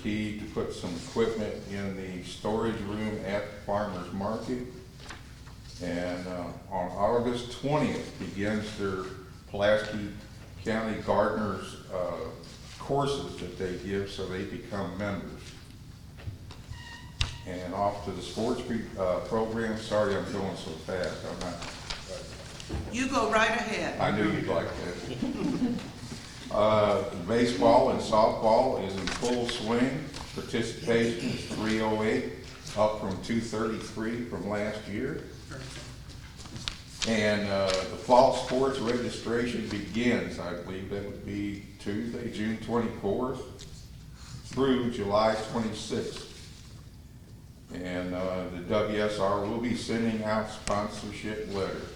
key to put some equipment in the storage room at the farmer's market. And on August 20th begins their Pulaski County Gardeners courses that they give so they become members. And off to the sports program. Sorry I'm going so fast. I'm not. You go right ahead. I knew you'd like that. Baseball and softball is in full swing. Participation is 308, up from 233 from last year. And the fall sports registration begins, I believe that would be Tuesday, June 24th through July 26th. And the WSR will be sending out sponsorship letters.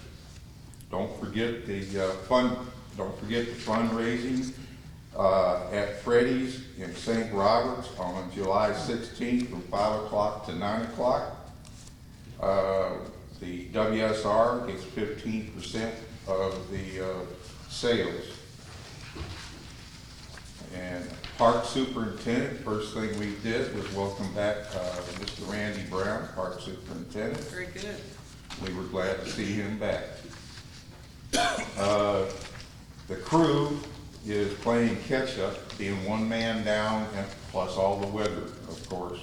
Don't forget the fundraising at Freddy's in St. Roberts on July 16th from 5 o'clock to 9 o'clock. The WSR gets 15% of the sales. And Park Superintendent, first thing we did was welcome back Mr. Randy Brown, Park Superintendent. Very good. We were glad to see him back. The crew is playing catch up, being one man down, and plus all the weather, of course.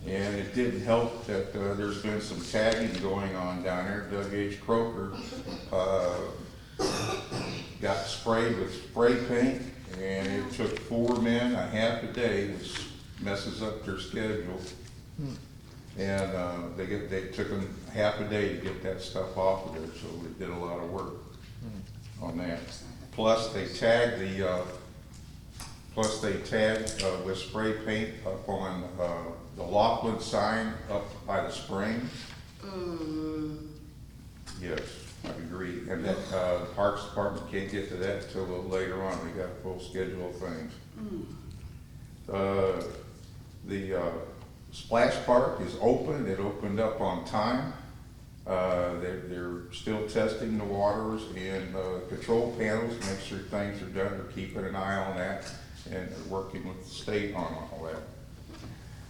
And it didn't help that there's been some tagging going on down there. W.H. Croker got sprayed with spray paint, and it took 4 men a half a day, which messes up their schedule. And they took them half a day to get that stuff off of there, so they did a lot of work on that. Plus they tagged with spray paint up on the Laughlin sign up by the spring. Yes, I agree. And that Parks Department can't get to that until a little later on. We got a full schedule of things. The Splash Park is open. It opened up on time. They're still testing the waters and control panels to make sure things are done. They're keeping an eye on that, and they're working with the state on all that.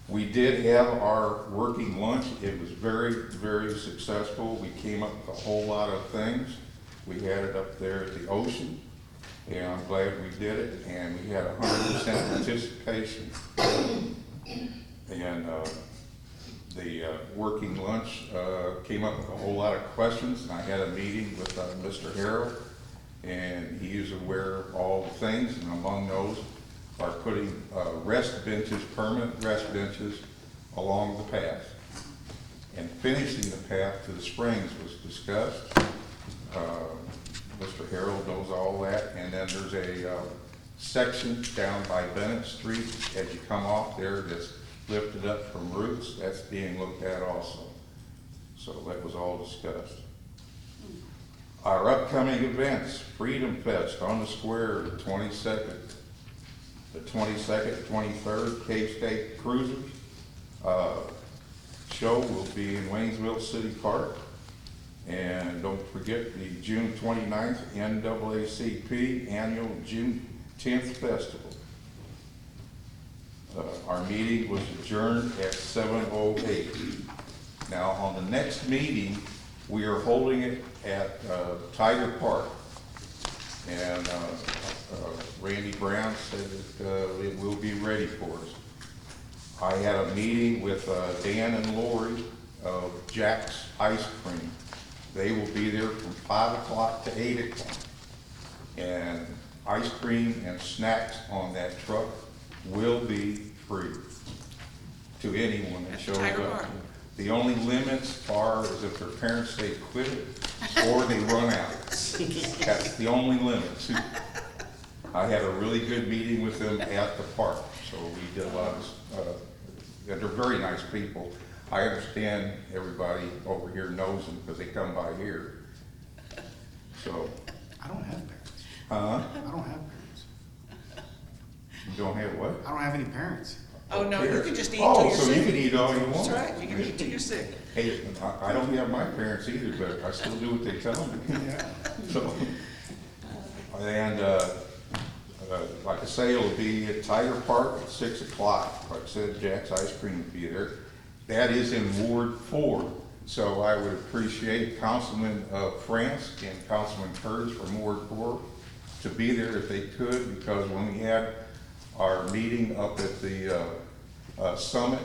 We did have our working lunch. It was very, very successful. We came up with a whole lot of things. We had it up there at the ocean, and I'm glad we did it. And we had 100% participation. And the working lunch came up with a whole lot of questions. And I had a meeting with Mr. Harrell, and he is aware of all the things, and among those are putting rest benches, permanent rest benches along the path. And finishing the path to the springs was discussed. Mr. Harrell knows all that. And then there's a section down by Bennett Street as you come off there that's lifted up from roots. That's being looked at also. So that was all discussed. Our upcoming events: Freedom Fest on the Square, the 22nd, 23rd, K-State Cruisers. Show will be in Waynesville City Park. And don't forget the June 29th NAACP annual June 10th Festival. Our meeting was adjourned at 7:08. Now on the next meeting, we are holding it at Tiger Park. And Randy Brown said that it will be ready for us. I had a meeting with Dan and Lori of Jack's Ice Cream. They will be there from 5 o'clock to 8 o'clock. And ice cream and snacks on that truck will be free to anyone that shows up. The only limits are is if their parents say quit it or they run out. That's the only limits. I had a really good meeting with them at the park, so we did a lot of, they're very nice people. I understand everybody over here knows them because they come by here. So. I don't have parents. Huh? I don't have parents. You don't have what? I don't have any parents. Oh, no, you can just eat till Oh, you're so sick. you can eat all you want. That's right, you can eat till you're sick. Hey, I don't have my parents either, but I still do what they tell me. Yeah. So, and like I say, it'll be at Tiger Park at 6 o'clock. Like I said, Jack's Ice Cream will be there. That is in Ward 4. So I would appreciate Councilman France and Councilman Curtis from Ward 4 to be there if they could, because when we had our meeting up at the summit,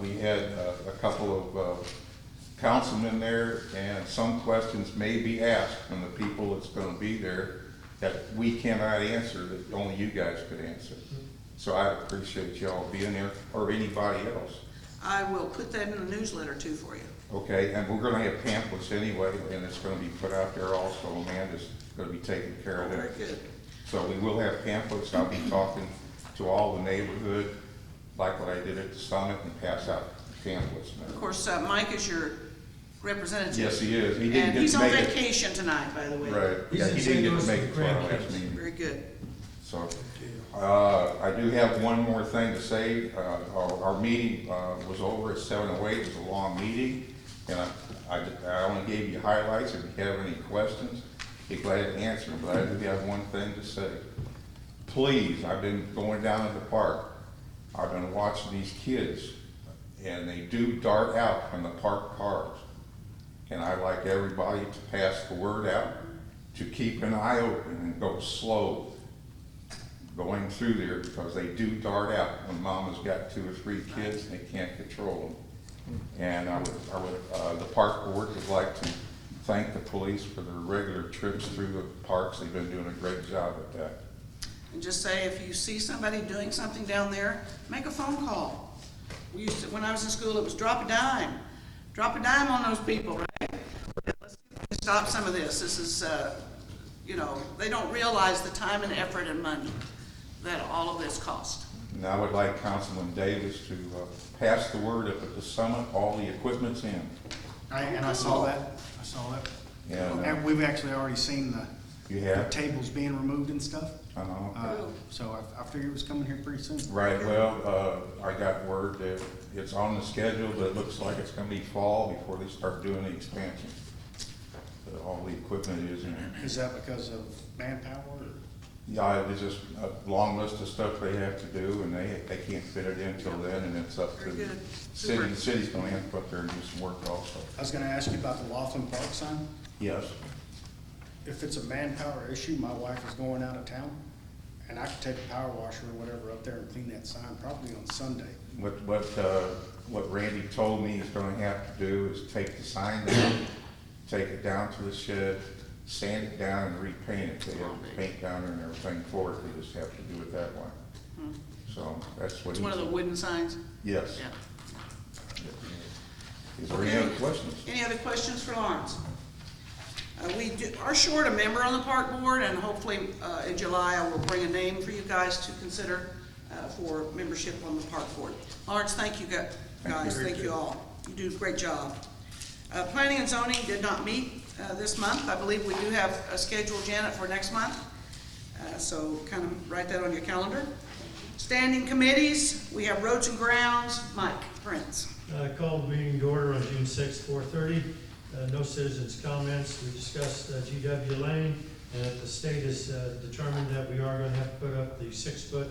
we had a couple of councilmen there, and some questions may be asked from the people that's going to be there that we cannot answer, that only you guys could answer. So I appreciate y'all being there, or anybody else. I will put that in the newsletter too for you. Okay, and we're gonna have pamphlets anyway, and it's gonna be put out there also. Amanda's gonna be taking care of Very that. good. So we will have pamphlets. I'll be talking to all the neighborhood, like what I did at the summit, and pass out pamphlets. Of course, Mike is your representative. Yes, he is. He And didn't get he's to on make it. vacation tonight, by the way. Right, He's yeah, in he St. didn't get Louis to make with it the for our last grandkids. meeting. Very good. So, I do have one more thing to say. Our meeting was over at 7:08. It was a long meeting, and I only gave you highlights. If you have any questions, be glad to answer them. But I do have one thing to say. Please, I've been going down to the park. I've been watching these kids, and they do dart out from the parked cars. And I'd like everybody to pass the word out to keep an eye open and go slow going through there, because they do dart out when mama's got 2 or 3 kids and they can't control them. And the park board would like to thank the police for their regular trips through the parks. They've been doing a great job at that. And just say, if you see somebody doing something down there, make a phone call. We used to, when I was in school, it was drop a dime. Drop a dime on those people, right? Let's see if we can stop some of this. This is, they don't realize the time and effort and money that all of this costs. And I would like Councilman Davis to pass the word up at the summit. All the equipment's in. I saw that. And And we've actually already seen you the have? tables being removed and stuff. Uh-huh. So I figured it was coming here pretty soon. Right, well, I got word that it's on the schedule, but it looks like it's gonna be fall before they start doing the expansion. But all the equipment is in. Is that because of manpower or? Yeah, it's just a long list of stuff they have to do, and they can't fit it in till then, and it's up to Very the good. city. Super. The city's gonna have to put there and do some work also. I was gonna ask you about the Laughlin Park sign. Yes, If it's a manpower issue, my wife is going out of town, and I could take a power washer or whatever up there and clean that sign probably on Sunday. what Randy told me he's gonna have to do is take the sign down, take it down to the shed, sand it down and repaint it. They have paint down there and everything for it. They just have to do it that way. So that's what It's he one of the said. wooden signs? Yes. Yeah. Is there any other questions? Any other questions for Lawrence? We are short a member on the park board, and hopefully in July I will bring a name for you guys to consider for membership on the park board. Lawrence, thank you guys. Thank you all. You do a great job. Planning and zoning did not meet this month. I believe we do have a schedule, Janet, for next month. So kind of write that on your calendar. Standing committees, we have roads and grounds. Mike Prince. Called meeting to order on June 6th, 4:30. No citizens' comments. We discussed GW Lane, and the state has determined that we are going to have to put up the 6-foot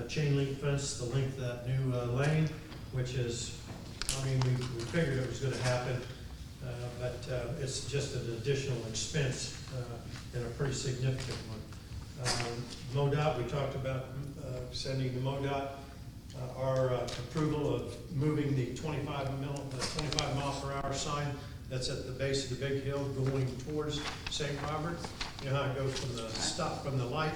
chain link fence, the length of that new lane, which is, we figured it was going to happen, but it's just an additional expense and a pretty significant one. MoDOT, we talked about sending to MoDOT our approval of moving the 25 mile per hour sign that's at the base of the big hill going towards St. Robert. You know how it goes from the stop from the light?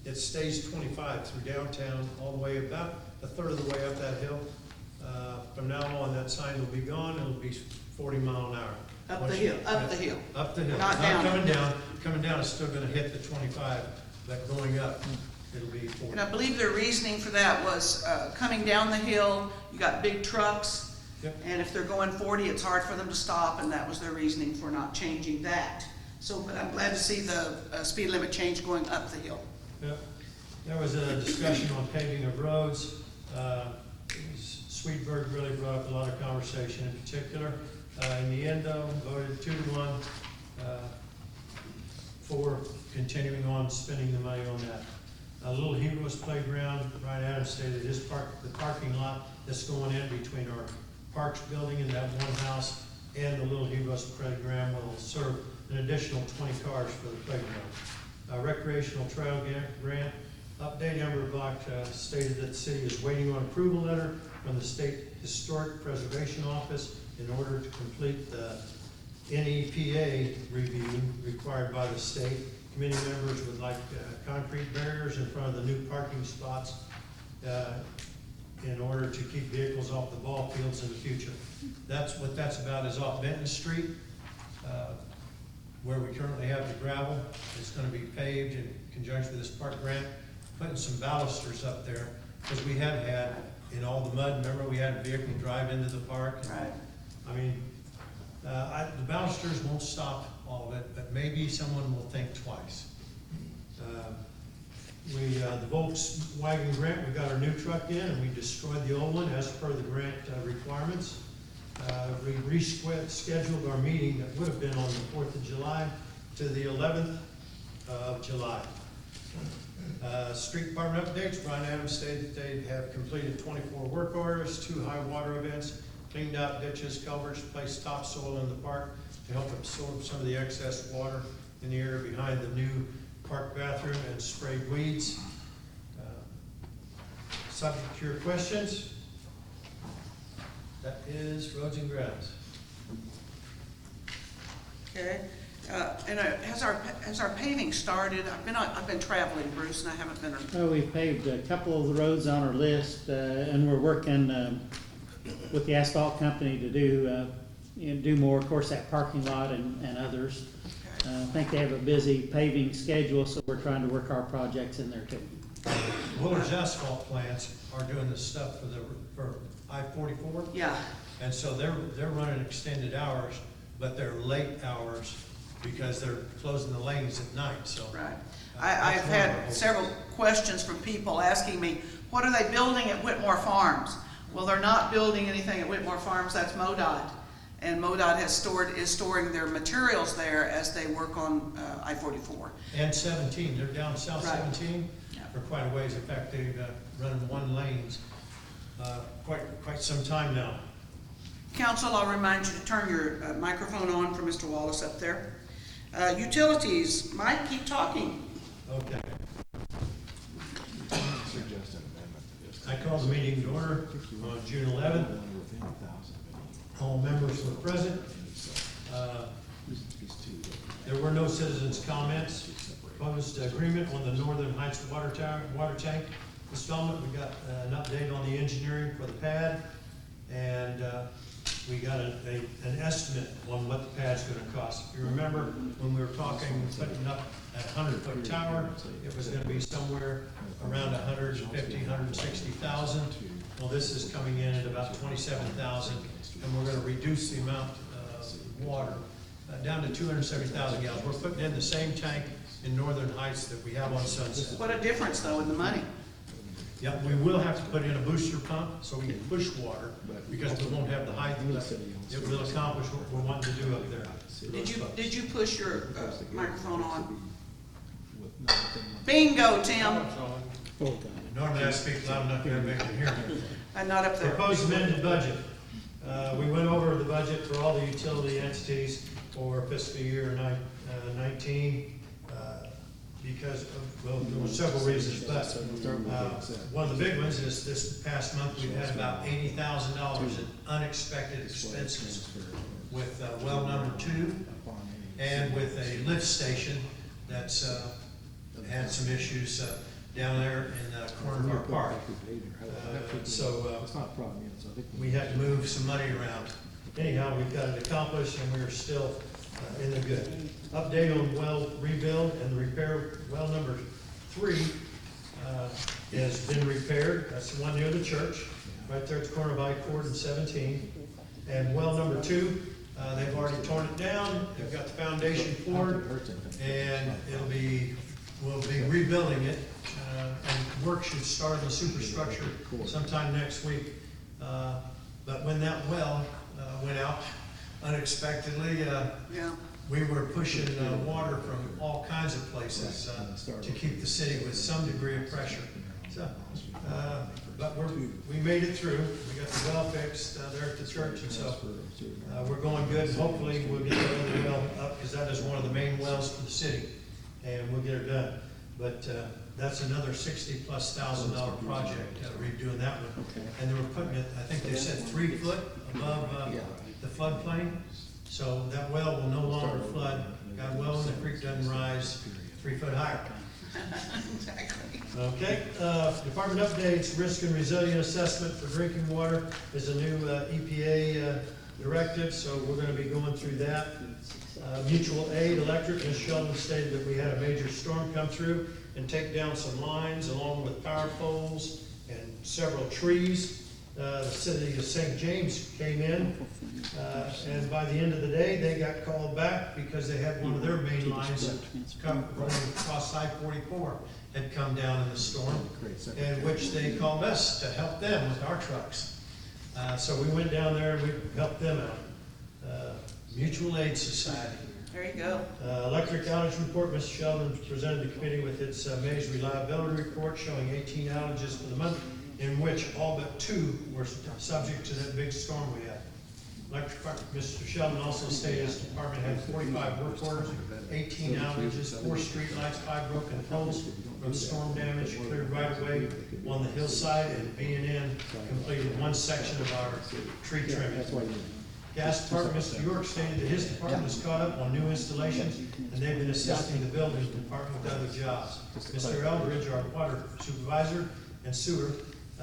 It stays 25 through downtown all the way about a third of the way up that hill. From now on, that sign will be gone. It'll be 40 mile an hour. Up the hill. Not Not down. Coming down, it's still going to hit the 25, but going up, it'll be 40. And I believe their reasoning for that was coming down the hill, you got big trucks, Yep. and if they're going 40, it's hard for them to stop, and that was their reasoning for not changing that. So, but I'm glad to see the speed limit change going up the hill. Yep. There was a discussion on paving of roads. Sweetburg really brought up a lot of conversation in particular. In the end, though, voted 2-1 for continuing on spending the money on that. A Little Heroes Playground, Brian Adams stated the parking lot that's going in between our Parks building and that one house and the Little Heroes Playground will serve an additional 20 cars for the playground. Recreational trail grant update, Amber Block stated that the city is waiting on approval letter from the State Historic Preservation Office in order to complete the NEPA review required by the state. Committee members would like concrete barriers in front of the new parking spots in order to keep vehicles off the ball fields in the future. That's what that's about, is off Benton Street, where we currently have the gravel. It's gonna be paved in conjunction with this park grant, putting some balusters up there, because we have had, in all the mud, remember we had a vehicle drive into the park? Right. I mean, the balusters won't stop all of it, but maybe someone will think twice. The Volkswagen grant, we got our new truck in and we destroyed the old one as per the grant requirements. We rescheduled our meeting that would have been on the 4th of July to the 11th of July. Street department updates, Brian Adams stated that they have completed 24 work orders, 2 high water events, cleaned out ditches, culverts, placed topsoil in the park to help absorb some of the excess water in the area behind the new park bathroom, and sprayed weeds. Subject to your questions, that is roads and grounds. Okay, and has our paving started? I've been traveling, Bruce, and I haven't been. Well, we've paved a couple of the roads on our list, and we're working with the asphalt company to do more, of course, that parking lot and others. I think they have a busy paving schedule, so we're trying to work our projects in there too. Willard's asphalt plants are doing this stuff for I-44. Yeah. And so they're running extended hours, but they're late hours because they're closing the lanes at night, so. Right. I've had several questions from people asking me, what are they building at Whitmore Farms? Well, they're not building anything at Whitmore Farms, that's MoDOT. And MoDOT is storing their materials there as they work on I-44. And 17, they're down South Right. 17 Yeah. for quite a ways. In fact, they've running one lanes quite some time now. Council, I'll remind you to turn your microphone on for Mr. Wallace up there. Utilities, Mike, keep talking. Okay. I call the meeting to order on June 11th. All members were present. There were no citizens' comments. Proposed agreement on the Northern Heights water tank installment. We got an update on the engineering for the pad, and we got an estimate on what the pad's going to cost. If you remember, when we were talking, putting up a 100-foot tower, it was going to be somewhere around 150,000, 160,000. Well, this is coming in at about 27,000, and we're going to reduce the amount of water down to 270,000 gallons. We're putting in the same tank in Northern Heights that we have on Sunset. What a difference, though, in the money. Yeah, we will have to put in a booster pump so we can push water, because we won't have the height left. It will accomplish what we're wanting to do up there. Did you push your microphone on? Bingo, Tim. Normally I speak loud enough to make them hear me. I'm not up there. Proposed amended budget. We went over the budget for all the utility entities for fiscal year 19, because of, well, there were several reasons, but one of the big ones is this past month we've had about $80,000 in unexpected expenses with well number 2 and with a lift station that's had some issues down there in the corner of our park. So we had to move some money around. Anyhow, we've got it accomplished and we're still in the good. Update on well rebuild and the repair. Well number 3 has been repaired. That's the one near the church, right there at the corner of I-Court and 17. And well number 2, they've already torn it down. They've got the foundation poured, and we'll be rebuilding it. And work should start on the superstructure sometime next week. But when that well went out unexpectedly, Yeah. we were pushing water from all kinds of places to keep the city with some degree of pressure. So, but we made it through. We got the well fixed there at the church, and so we're going good. Hopefully, we'll get the other well up, because that is one of the main wells for the city, and we'll get it done. But that's another $60,000+ project, redoing that one. And they were putting it, I think they said 3 foot above the floodplain. So that well will no longer flood. God willing, the creek doesn't rise 3 foot higher. Exactly. Okay, department updates, risk and resilient assessment for drinking water is a new EPA directive, so we're gonna be going through that. Mutual aid electric, Ms. Sheldon stated that we had a major storm come through and take down some lines along with power poles and several trees. The city of St. James came in, and by the end of the day, they got called back because they had one of their main lines running across I-44 had come down in the storm, in which they called us to help them with our trucks. So we went down there and we helped them out. Mutual Aid Society. There you go. Electric outage report, Mr. Sheldon presented the committee with its May's reliability report showing 18 outages for the month, in which all but 2 were subject to that big storm we had. Electric Department, Mr. Sheldon also stated his department had 45 work orders, 18 outages, 4 street lights, 5 broken poles from storm damage, cleared right away on the hillside, and B&N completed 1 section of our tree trimming. Gas Department, Mr. York stated that his department is caught up on new installations, and they've been assisting the building department with other jobs. Mr. Eldridge, our water supervisor and sewer,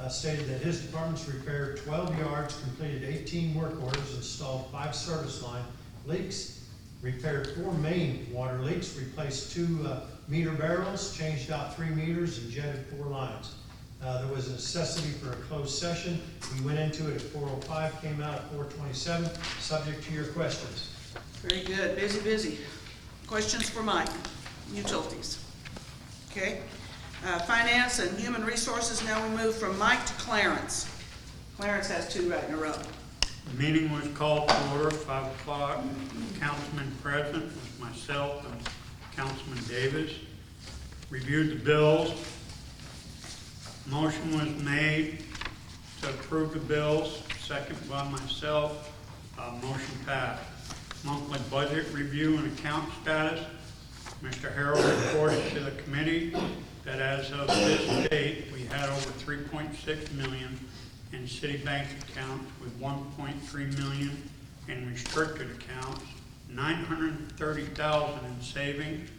stated that his department's repaired 12 yards, completed 18 work orders, installed 5 service line leaks, repaired 4 main water leaks, replaced 2 meter barrels, changed out 3 meters, and jetted 4 lines. There was a necessity for a closed session. We went into it at 4:05, came out at 4:27, subject to your questions. Very good. Busy, busy. Questions for Mike? Utilities. Okay. Finance and Human Resources, now we move from Mike to Clarence. Clarence has 2 right in a row. The meeting was called to order, 5 o'clock. Councilman present was myself and Councilman Davis. Reviewed the bills. Motion was made to approve the bills, second by myself. Motion passed. Monthly budget review and account status. Mr. Harrell reported to the committee that as of this date, we had over $3.6 million in city bank accounts with $1.3 million in restricted accounts, $930,000 in savings,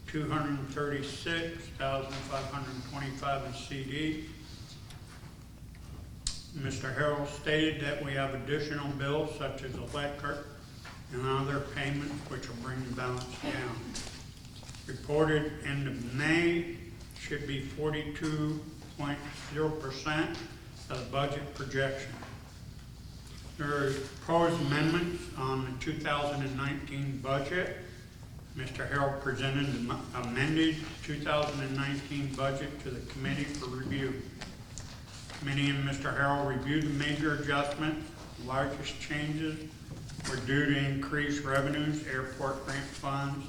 $236,525 in CD. Mr. Harrell stated that we have additional bills such as electric and other payments which will bring the balance down. Reported end of May should be 42.0% of the budget projection. There are proposed amendments on the 2019 budget. Mr. Harrell presented the amended 2019 budget to the committee for review. Committee and Mr. Harrell reviewed the major adjustments. The largest changes were due to increased revenues, airport grant funds,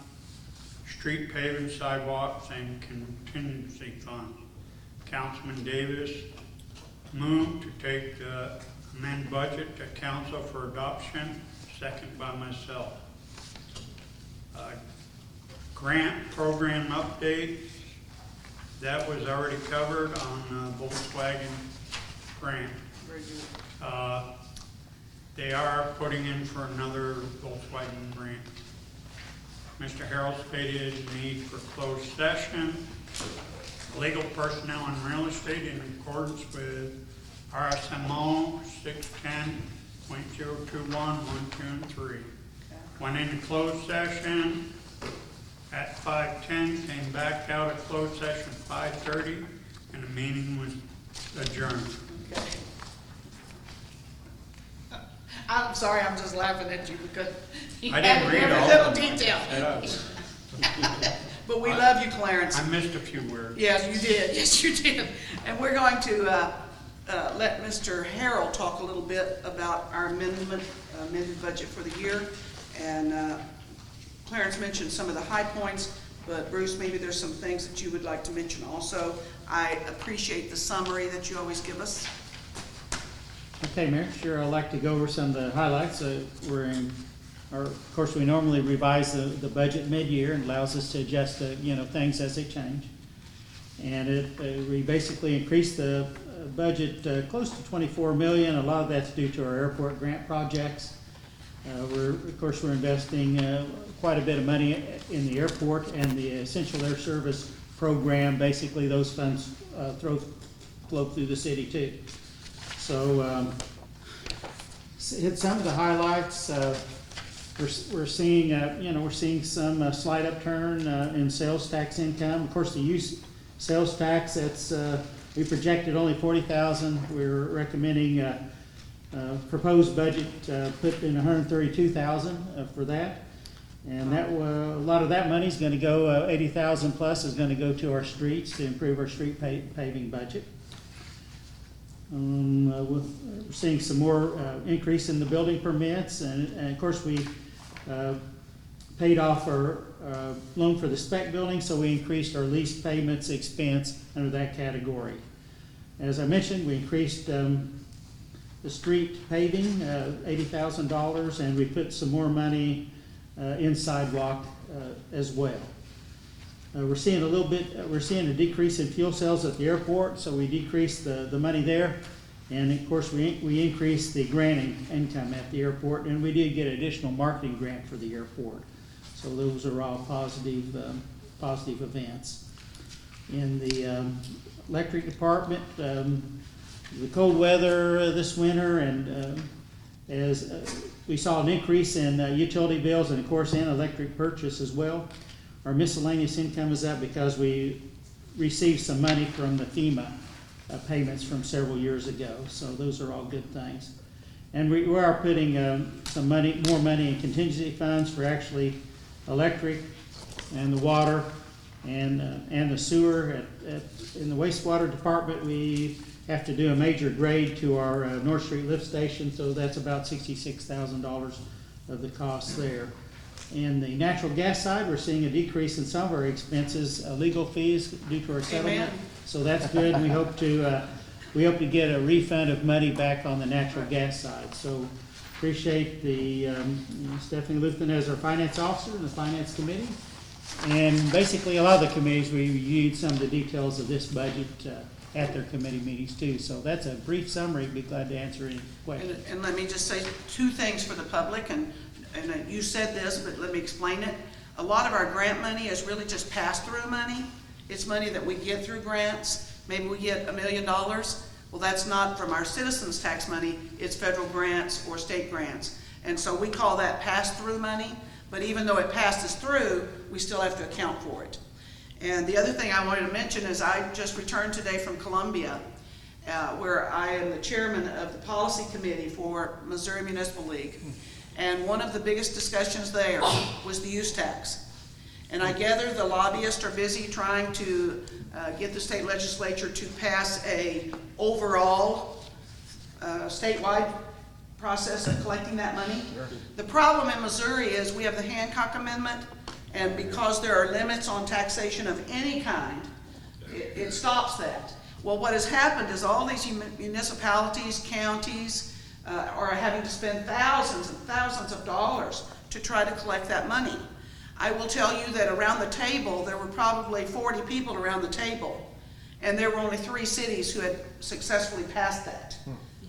street paving, sidewalks, and contingency funds. Councilman Davis moved to take the amended budget to council for adoption, second by myself. Grant program update, that was already covered on Volkswagen grant. Very good. They are putting in for another Volkswagen grant. Mr. Harrell stated need for closed session, legal personnel and real estate in accordance with RSMO 610.021, 1, 2, and 3. Went into closed session at 5:10, came back out of closed session 5:30, and the meeting was adjourned. Okay. I'm sorry, I'm just laughing at you because you I didn't had read every all little of them. detail. Yeah. But we love you, Clarence. I missed a few words. Yes, you did. Yes, you did. And we're going to let Mr. Harrell talk a little bit about our amended budget for the year. And Clarence mentioned some of the high points, but Bruce, maybe there's some things that you would like to mention also. I appreciate the summary that you always give us. Okay, Mayor, sure, I'd like to go over some of the highlights. Of course, we normally revise the budget mid-year and allows us to adjust things as they change. And we basically increased the budget close to 24 million. A lot of that's due to our airport grant projects. Of course, we're investing quite a bit of money in the airport and the Essential Air Service program. Basically, those funds flow through the city too. So, hit some of the highlights. We're seeing some slight upturn in sales tax income. Of course, the use sales tax, we projected only 40,000. We're recommending proposed budget put in 132,000 for that. And that a lot of that money is going to go, 80,000 plus is going to go to our streets to improve our street paving budget. We're seeing some more increase in the building permits, and of course we paid off our loan for the spec building, so we increased our lease payments expense under that category. As I mentioned, we increased the street paving, $80,000, and we put some more money in sidewalk as well. We're seeing a decrease in fuel sales at the airport, so we decreased the money there. And of course, we increased the granting income at the airport, and we did get an additional marketing grant for the airport. So those are all positive events. In the electric department, the cold weather this winter, and as we saw an increase in utility bills and of course in electric purchase as well. Our miscellaneous income is up because we received some money from the FEMA payments from several years ago. So those are all good things. And we are putting more money in contingency funds for actually electric and the water and the sewer. In the wastewater department, we have to do a major grade to our North Street lift station, so that's about $66,000 of the cost there. In the natural gas side, we're seeing a decrease in some of our expenses, legal fees due to our settlement. Amen. So that's good. We hope to get a refund of money back on the natural gas side. So appreciate the Stephanie Lupton as our finance officer in the finance committee. And basically, a lot of the committees, we reviewed some of the details of this budget at their committee meetings too. So that's a brief summary. Be glad to answer any questions. And let me just say two things for the public, and you said this, but let me explain it. A lot of our grant money is really just pass-through money. It's money that we get through grants. Maybe we get $1 million. Well, that's not from our citizens' tax money. It's federal grants or state grants. And so we call that pass-through money, but even though it passes through, we still have to account for it. And the other thing I wanted to mention is I just returned today from Columbia, where I am the chairman of the policy committee for Missouri Municipal League. And one of the biggest discussions there was the use tax. And I gather the lobbyists are busy trying to get the state legislature to pass a overall statewide process of collecting that money. The problem in Missouri is we have the Hancock Amendment, and because there are limits on taxation of any kind, it stops that. Well, what has happened is all these municipalities, counties, are having to spend thousands and thousands of dollars to try to collect that money. I will tell you that around the table, there were probably 40 people around the table, and there were only 3 cities who had successfully passed that.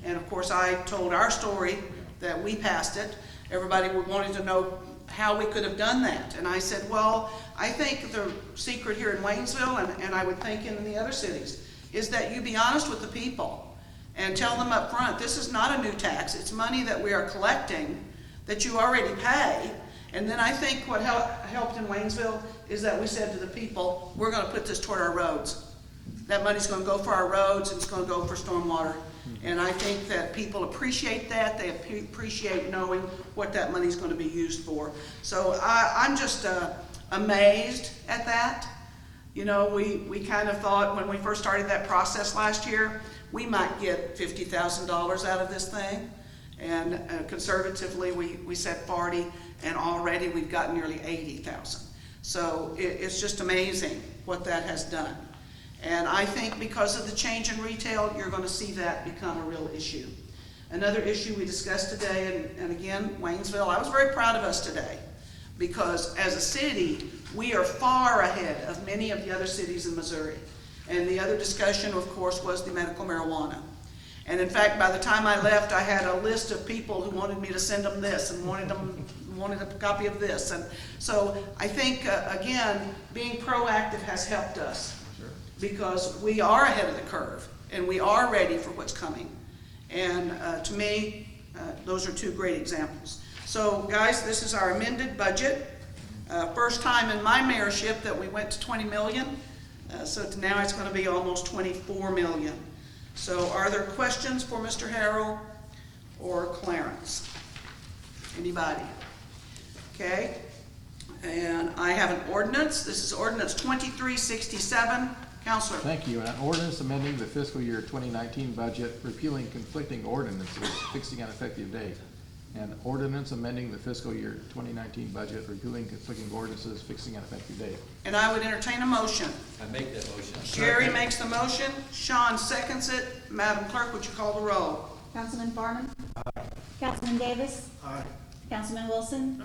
And of course, I told our story that we passed it. Everybody wanted to know how we could have done that. And I said, well, I think the secret here in Waynesville, and I would think in the other cities, is that you be honest with the people and tell them up front, this is not a new tax. It's money that we are collecting that you already pay. And then I think what helped in Waynesville is that we said to the people, we're going to put this toward our roads. That money's going to go for our roads, and it's going to go for stormwater. And I think that people appreciate that. They appreciate knowing what that money's going to be used for. So I'm just amazed at that. You know, we kind of thought when we first started that process last year, we might get $50,000 out of this thing. And conservatively, we said 40, and already we've got nearly 80,000. So it's just amazing what that has done. And I think because of the change in retail, you're gonna see that become a real issue. Another issue we discussed today, and again, Waynesville, I was very proud of us today, because as a city, we are far ahead of many of the other cities in Missouri. And the other discussion, of course, was the medical marijuana. And in fact, by the time I left, I had a list of people who wanted me to send them this and wanted a copy of this. And so I think, again, being proactive has helped us. Sure. Because we are ahead of the curve and we are ready for what's coming. And to me, those are two great examples. So guys, this is our amended budget. First time in my mayorship that we went to 20 million. So now it's going to be almost 24 million. So are there questions for Mr. Harrell or Clarence? Anybody? Okay. And I have an ordinance. This is ordinance 2367. Counselor. Thank you. An ordinance amending the fiscal year 2019 budget, repealing conflicting ordinances, fixing an effective date. An ordinance amending the fiscal year 2019 budget, repealing conflicting ordinances, fixing an effective date. And I would entertain a motion. I make that motion. Jerry makes the motion. Sean seconds it. Madam Clerk, would you call the roll? Councilman Farman? Councilman Davis? Aye. Councilman Wilson?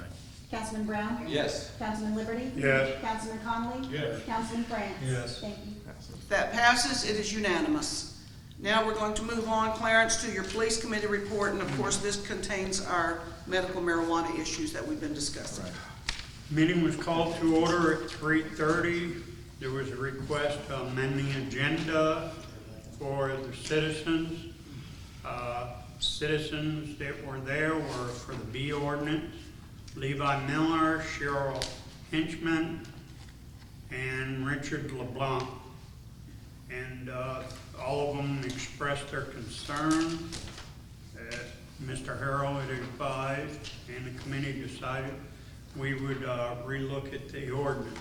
Councilman Brown? Yes. Councilman Liberty? Yes. Councilman Conley? Yes. Councilman France? Yes. Thank you. If that passes, it is unanimous. Now we're going to move on, Clarence, to your police committee report, and of course, this contains our medical marijuana issues that we've been discussing. Meeting was called to order at 3:30. There was a request to amend the agenda for the citizens. Citizens that were there were for the B ordinance, Levi Miller, Cheryl Hinchman, and Richard LeBlanc. And all of them expressed their concern that Mr. Harrell had advised, and the committee decided we would relook at the ordinance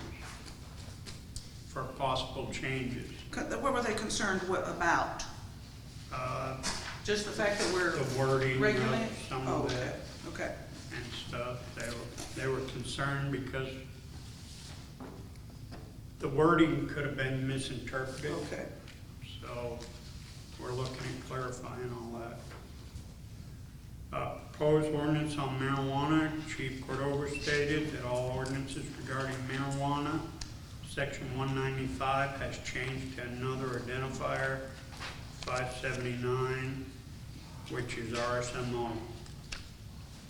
for possible changes. What were they concerned about? Just the fact that we're The wording regulating? of some Oh, of okay, that okay. and stuff. They were concerned because the wording could have been misinterpreted. Okay. So we're looking at clarifying all that. Proposed ordinance on marijuana, Chief Cordova stated that all ordinances regarding marijuana, section 195 has changed to another identifier, 579, which is RSMO.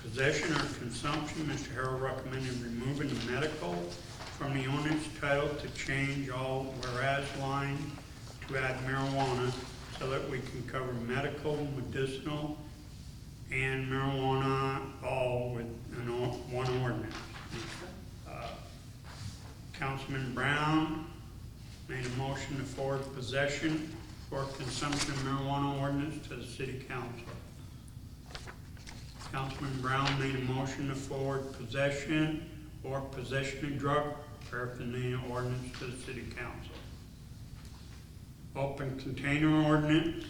Possession or consumption, Mr. Harrell recommended removing the medical from the ordinance title to change all whereas line to add marijuana so that we can cover medical, medicinal, and marijuana all with one ordinance. Councilman Brown made a motion to forward possession for consumption of marijuana ordinance to the city council. Councilman Brown made a motion to forward possession or possession of drug paraphernalia ordinance to the city council. Open container ordinance,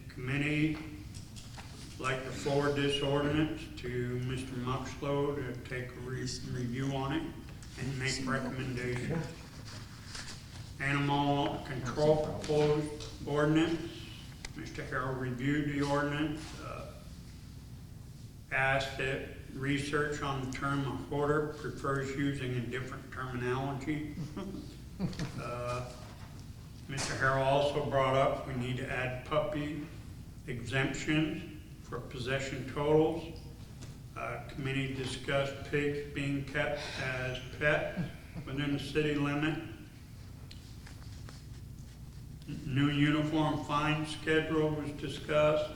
committee like to forward this ordinance to Mr. Muxlow to take a review on it and make recommendations. Animal control proposed ordinance, Mr. Harrell reviewed the ordinance, asked that research on the term a hoarder, prefers using a different terminology. Mr. Harrell also brought up we need to add puppy exemptions for possession totals. Committee discussed pigs being kept as pets within the city limit. New uniform fine schedule was discussed.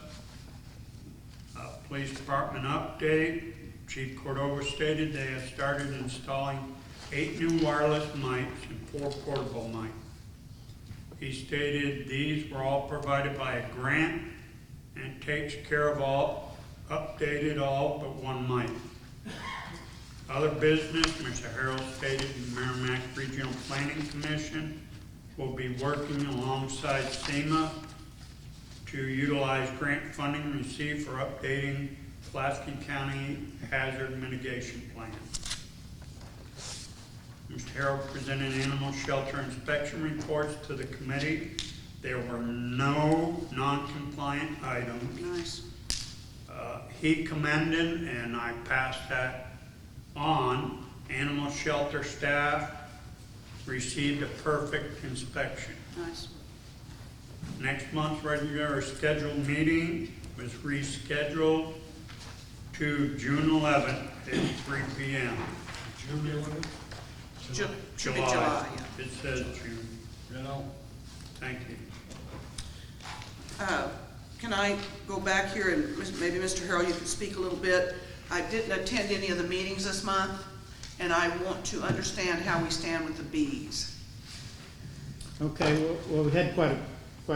Police department update. Chief Cordova stated they have started installing 8 new wireless mics and 4 portable mics. He stated these were all provided by a grant and takes care of all, updated all but one mic. Other business, Mr. Harrell stated the Merrimack Regional Planning Commission will be working alongside SEMA to utilize grant funding received for updating Pulaski County Hazard Mitigation Plan. Mr. Harold presented animal shelter inspection reports to the committee. There were no non-compliant items. Nice. He commended, and I passed that on, animal shelter staff received a perfect inspection. Nice. Next month's regular scheduled meeting was rescheduled to June 11th at 3 p.m. June 11th? Should be July, yeah. It says June. You know, Thank you. Can I go back here and maybe Mr. Harrell, you can speak a little bit? I didn't attend any of the meetings this month, and I want to understand how we stand with the bees. Okay, well, we had quite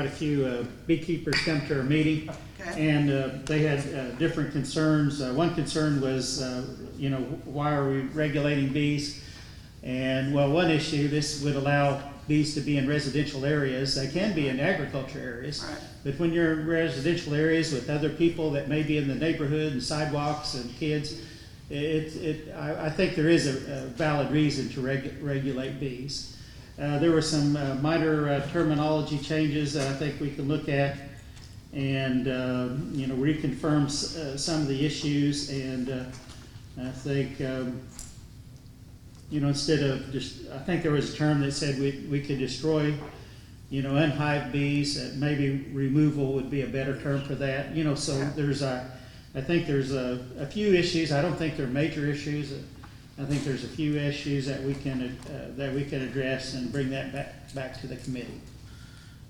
a few beekeepers come to our meeting. Okay. And they had different concerns. One concern was, why are we regulating bees? And, well, one issue, this would allow bees to be in residential areas. They can be in agriculture areas. Right. But when you're in residential areas with other people that may be in the neighborhood and sidewalks and kids, I think there is a valid reason to regulate bees. There were some minor terminology changes that I think we can look at and, reconfirm some of the issues. And I think, instead of just, I think there was a term that said we could destroy, unhived bees. Maybe removal would be a better term for that. So there's I think there's a few issues. I don't think they're major issues. I think there's a few issues that we can address and bring that back to the committee.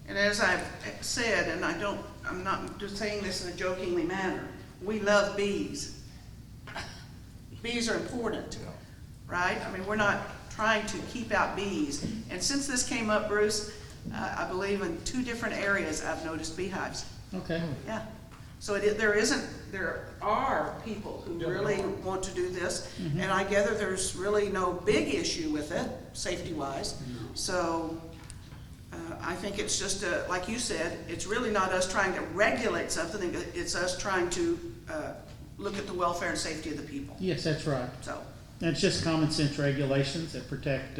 And as I've said, and I'm not just saying this in a jokingly manner, we love bees. Bees are important, right? I mean, we're not trying to keep out bees. And since this came up, Bruce, I believe in 2 different areas I've noticed beehives. Okay. Yeah. So there are people who really want to do this, and I gather there's really no big issue with it, safety-wise. So I think it's just, like you said, it's really not us trying to regulate something, it's us trying to look at the welfare and safety of the people. Yes, that's right. So, And it's just common sense regulations that protect,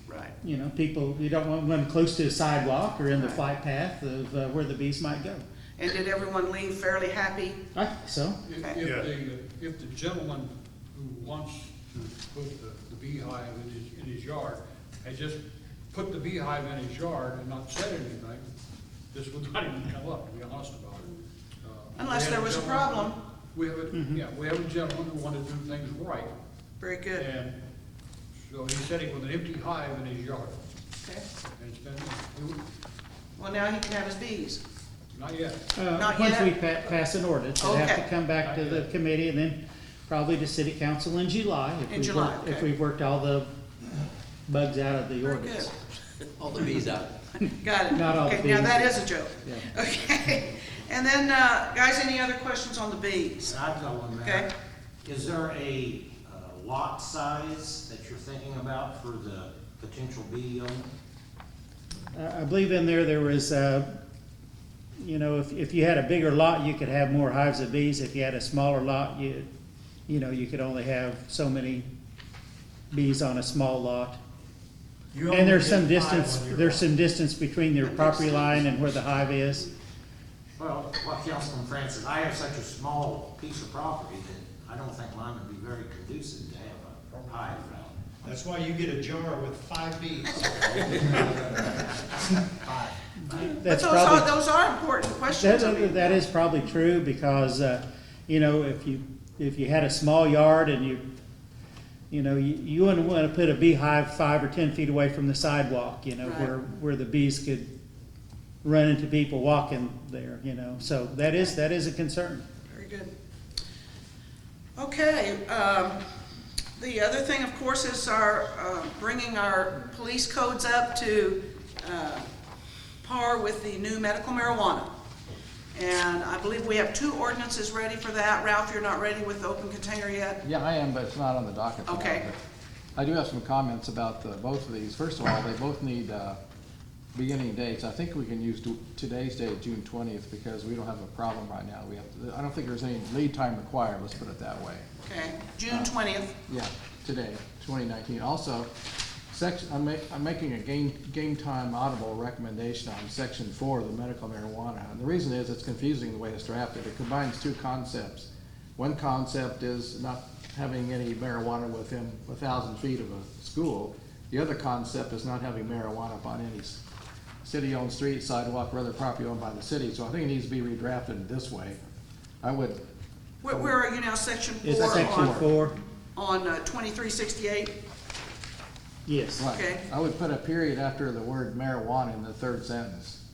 right. people. You don't want them close to a sidewalk or in the Right. flight path of where the bees might go. And did everyone leave fairly happy? I think so. If the gentleman who wants to put the beehive in his yard had just put the beehive in his yard and not said anything, this would not even come up, to be honest about it. Unless We there have was a gentleman- problem. We have we have a gentleman who wanted to do things right, Very good. and so he's sitting with an empty hive in his yard, Okay. and it's been, Well, now he can have his bees. not yet. Not Once yet? we pass an ordinance, it'll have to Okay. come back to the committee and then probably to city council in July. In July, If okay. we've worked all the bugs out of the Very ordinance. good. All the bees out. Got it. Not all the Okay, now bees. that is a joke. Yeah. Okay. And then, guys, any other questions on the bees? I've got one, Okay. Mayor. Is there a lot size that you're thinking about for the potential bee owner? I believe in there was, if you had a bigger lot, you could have more hives of bees. If you had a smaller lot, you could only have so many bees on a small lot. And there's some distance between your property line and where the hive is. Well, Councilman Francis, I have such a small piece of property that I don't think mine would be very conducive to have a hive around. that's why you get a jar with 5 bees. That's But probably, those are important questions. I mean, that is probably true because, if you had a small yard and you wouldn't want to put a beehive 5 or 10 feet away from the sidewalk, Right. where the bees could run into people walking there, so that is a concern. Very good. Okay, the other thing, of course, is our, bringing our police codes up to, par with the new medical marijuana. And I believe we have 2 ordinances ready for that. Ralph, you're not ready with the open container yet? Yeah, I am, but it's not on the docket tonight. Okay. But I do have some comments about both of these. First of all, they both need beginning dates, I think we can use today's date, June 20th, because we don't have a problem right now. I don't think there's any lead time required, let's put it that way. Okay, June 20th. Yeah, today, 2019. Also, I'm making a game time audible recommendation on section 4 of the medical marijuana. And the reason is it's confusing the way it's drafted. It combines two concepts. One concept is not having any marijuana within 1,000 feet of a school. The other concept is not having marijuana upon any city-owned street, sidewalk, or other property owned by the city. So I think it needs to be redrafted this way. I would. Where are you now, section 4? Is that section 4? On 2368? Yes. Right. Okay. I would put a period after the word marijuana in the third sentence.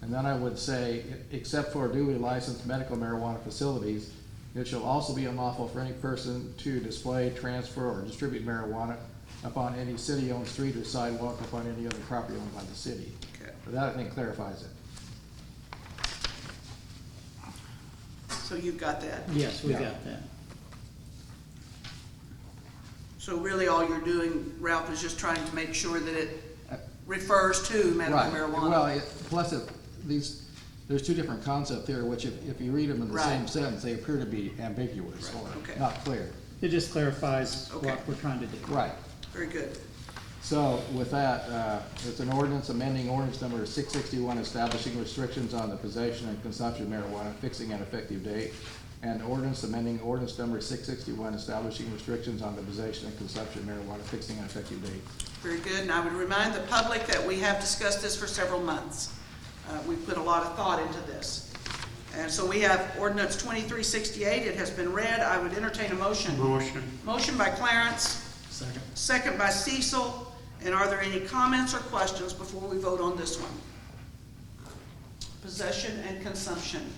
And then I would say, except for duly licensed medical marijuana facilities, it shall also be unlawful for any person to display, transfer, or distribute marijuana upon any city-owned street or sidewalk upon any other property owned by the city. Okay. So that, I think, clarifies it. So you've got that. Yes, we Yeah. got that. So really all you're doing, Ralph, is just trying to make sure that it refers to medical Right. marijuana. Well, plus there's two different concepts here, which if you read them in the same Right. sentence, they appear to be ambiguous Right. or Okay. not clear. It just clarifies Okay. what we're trying to do. Right. Very good. So with that, it's an ordinance amending ordinance number 661, establishing restrictions on the possession and consumption of marijuana, fixing an effective date, and ordinance amending ordinance number 661, establishing restrictions on the possession and consumption of marijuana, fixing an effective date. Very good. And I would remind the public that we have discussed this for several months. We've put a lot of thought into this. And so we have ordinance 2368. It has been read. I would entertain a motion. Motion. Motion by Clarence. Second. Second by Cecil. And are there any comments or questions before we vote on this one? Possession and consumption.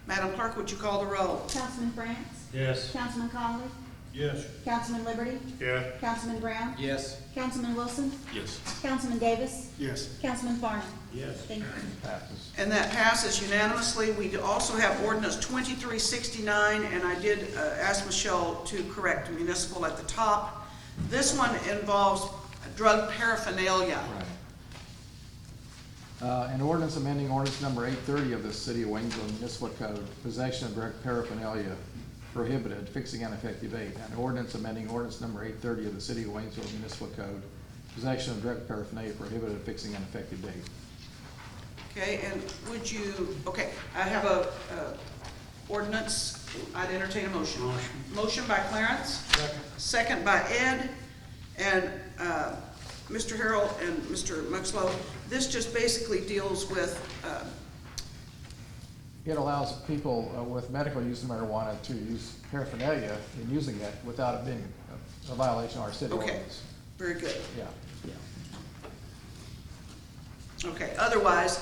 Madam Clerk, would you call the roll? Councilman France? Yes. Councilman Conley? Yes. Councilman Liberty? Yes. Councilman Brown? Yes. Councilman Wilson? Yes. Councilman Davis? Yes. Councilman Farnum? Yes. Thank you. Passes. And that passes unanimously. We also have ordinance 2369, and I did ask Michelle to correct municipal at the top. This one involves drug paraphernalia. Right. An ordinance amending ordinance number 830 of the City of Waynesville Municipal Code, possession of drug paraphernalia prohibited, fixing an effective date. An ordinance amending ordinance number 830 of the City of Waynesville Municipal Code, possession of drug paraphernalia prohibited, fixing an effective date. Okay, and would you, okay, I have a ordinance. I'd entertain a motion. Motion. Motion by Clarence. Second by Ed. And Mr. Harrell and Mr. Muxlow, this just basically deals with, It allows people with medical use of marijuana to use paraphernalia in using it without it being a violation of our city okay, ordinance. very good. Yeah. Okay, otherwise,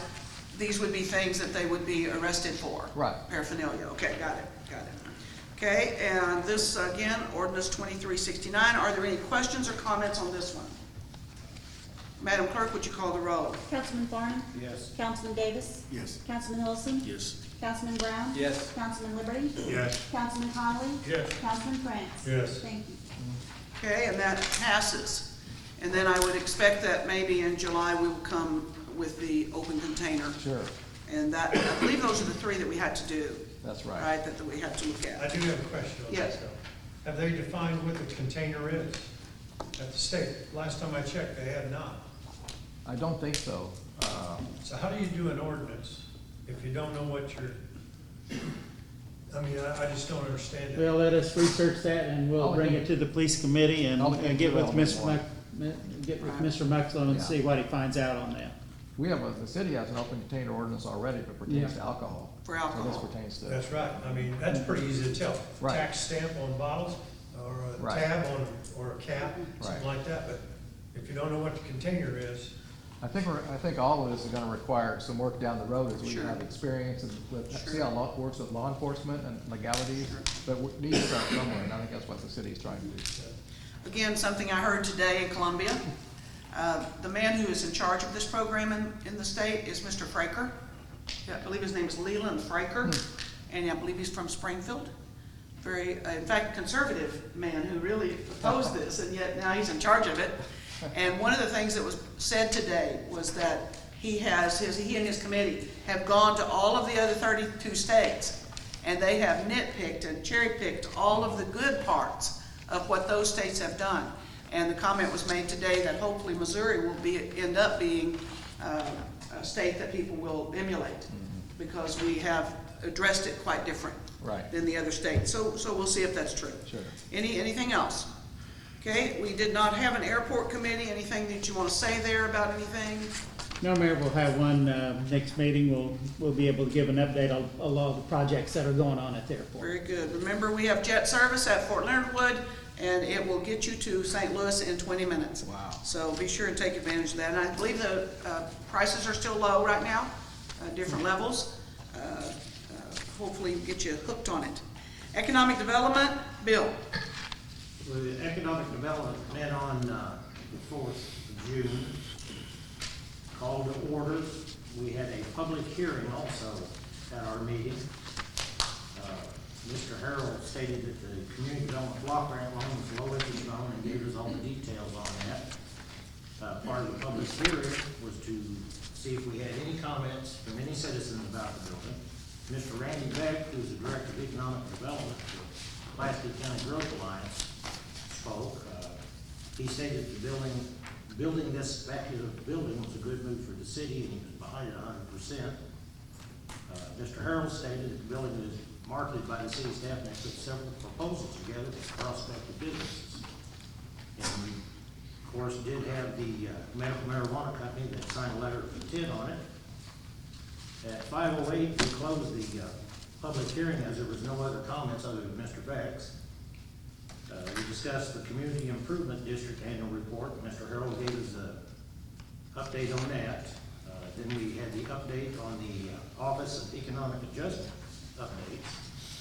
these would be things that they would be arrested for. Right. Paraphernalia, okay, got it. Okay, and this, again, ordinance 2369. Are there any questions or comments on this one? Madam Clerk, would you call the roll? Councilman Farnum? Yes. Councilman Davis? Yes. Councilman Wilson? Yes. Councilman Brown? Yes. Councilman Liberty? Yes. Councilman Conley? Yes. Councilman France? Yes. Thank you. Okay, and that passes. And then I would expect that maybe in July we will come with the open container. Sure, And that, I believe those are the three that we had to do, that's right. right, that we had to look I at. do have a question on Yes. this though. Have they defined what the container is at the state? Last time I checked, they had not. I don't think so. So how do you do an ordinance if you don't know what you're, I mean, I just don't understand it. Well, let us research that and we'll I'll bring look it to the police committee and I'll look get into with it Mr. more. Mr. Muxlow and Yeah. see what he finds out on that. We have, the city has an open container ordinance already that pertains to Yeah. alcohol. For So alcohol. this pertains to. That's right. I mean, that's pretty easy to tell. Right. Tax stamp on bottles or a Right. tab on, or a cap, something Right. like that. But if you don't know what the container is, I think all of this is gonna require some work down the road as we Sure. have experience and with, Sure. see how law works with law enforcement and legalities. But we need to start somewhere, and I think that's what the city's trying to do. Again, something I heard today in Columbia. The man who is in charge of this program in the state is Mr. Fraker. I believe his name is Leland Fraker, and I believe he's from Springfield. Very, in fact, conservative man who really opposed this, and yet now he's in charge of it. And one of the things that was said today was that he and his committee have gone to all of the other 32 states, and they have nitpicked and cherry-picked all of the good parts of what those states have done. And the comment was made today that hopefully Missouri will end up being a state that people will emulate, because we have addressed it quite different Right. than the other states. So we'll see if that's true. Sure. Anything else? Okay, we did not have an airport committee. Anything that you want to say there about anything? No, Mayor, we'll have one, next meeting, we'll be able to give an update on a lot of the projects that are going on at the airport. Very good. Remember, we have jet service at Fort Leonard Wood, and it will get you to St. Louis in 20 minutes. Wow. So be sure and take advantage of that. And I believe the prices are still low right now, different levels. Hopefully get you hooked on it. Economic development, Bill. Well, the economic development met on the 4th of June. Called to order. We had a public hearing also at our meeting. Mr. Harrell stated that the community development block grant loan was low interest loan and gave us all the details on that. Part of the public hearing was to see if we had any comments from any citizens about the building. Mr. Randy Beck, who's the Director of Economic Development for Pulaski County Growth Alliance, spoke. He stated the building this speculative building was a good move for the city, and he was behind it 100%. Mr. Harrell stated that the building is marketed by the city staff, and they put several proposals together with prospective businesses. And we, of course, did have the medical marijuana company that signed a letter of intent on it. At 5:08, we closed the public hearing as there was no other comments other than Mr. Beck's. We discussed the Community Improvement District Annual Report. Mr. Harrell gave us an update on that. Then we had the update on the Office of Economic Adjustment updates